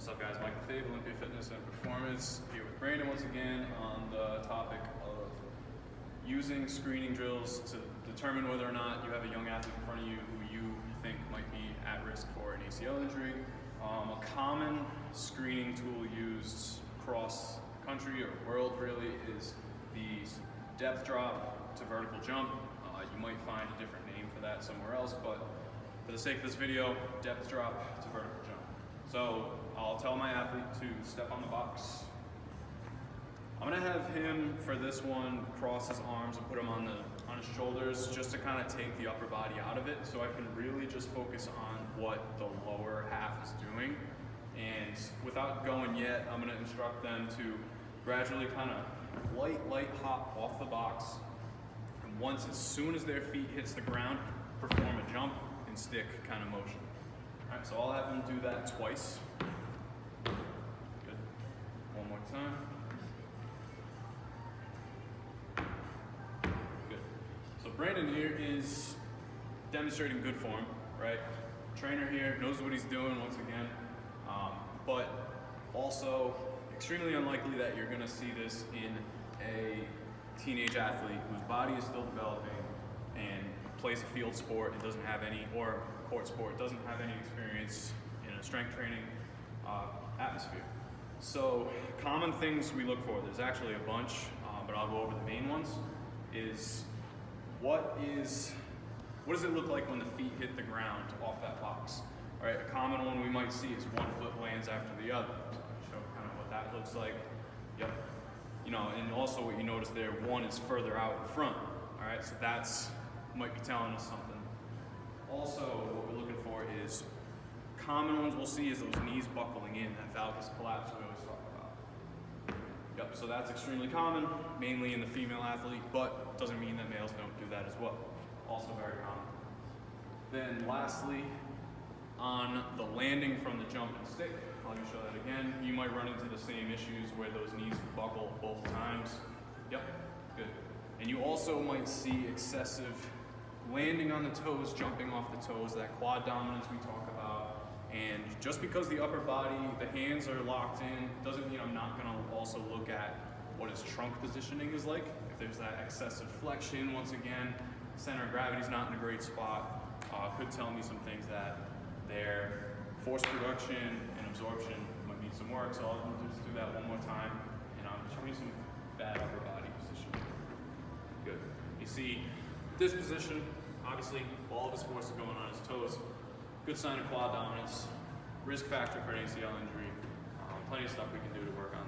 What's up, guys? Michael Fave, Olympia Fitness and Performance, here with Brandon once again on the topic of using screening drills to determine whether or not you have a young athlete in front of you who you think might be at risk for an ACL injury. A common screening tool used across the country or world really is the depth drop to vertical jump. You might find a different name for that somewhere else, but for the sake of this video, depth drop to vertical jump. So I'll tell my athlete to step on the box. I'm gonna have him, for this one, cross his arms and put them on his shoulders just to kind of take the upper body out of it, so I can really just focus on what the lower half is doing. And without going yet, I'm gonna instruct them to gradually kind of light hop off the box. And once, as soon as their feet hits the ground, perform a jump and stick kind of motion. All right, so I'll have them do that twice. Good. One more time. Good. So Brandon here is demonstrating good form, right? Trainer here knows what he's doing once again, but also extremely unlikely that you're gonna see this in a teenage athlete whose body is still developing and plays a field sport and doesn't have any, or court sport, doesn't have any experience in a strength training atmosphere. So common things we look for, there's actually a bunch, but I'll go over the main ones, is what does it look like when the feet hit the ground off that box? All right, a common one we might see is one foot lands after the other. Show kind of what that looks like. Yep. You know, and also what you notice there, one is further out in front. All right, so that's might be telling us something. Also, what we're looking for is, common ones we'll see is those knees buckling in, that valgus collapse we always talk about. Yep, so that's extremely common, mainly in the female athlete, but doesn't mean that males don't do that as well. Also very common. Then lastly, on the landing from the jump and stick, let me show that again. You might run into the same issues where those knees buckle both times. Yep, good. And you also might see excessive landing on the toes, jumping off the toes, that quad dominance we talk about. And just because the upper body, the hands are locked in, doesn't mean I'm not gonna also look at what his trunk positioning is like. If there's that excessive flexion, once again, center of gravity's not in a great spot, could tell me some things that their force production and absorption might need some work. So I'll just do that one more time, and I'm showing you some bad upper body position. Good. You see this position, obviously all of his force is going on his toes. Good sign of quad dominance. Risk factor for an ACL injury. Plenty of stuff we can do to work on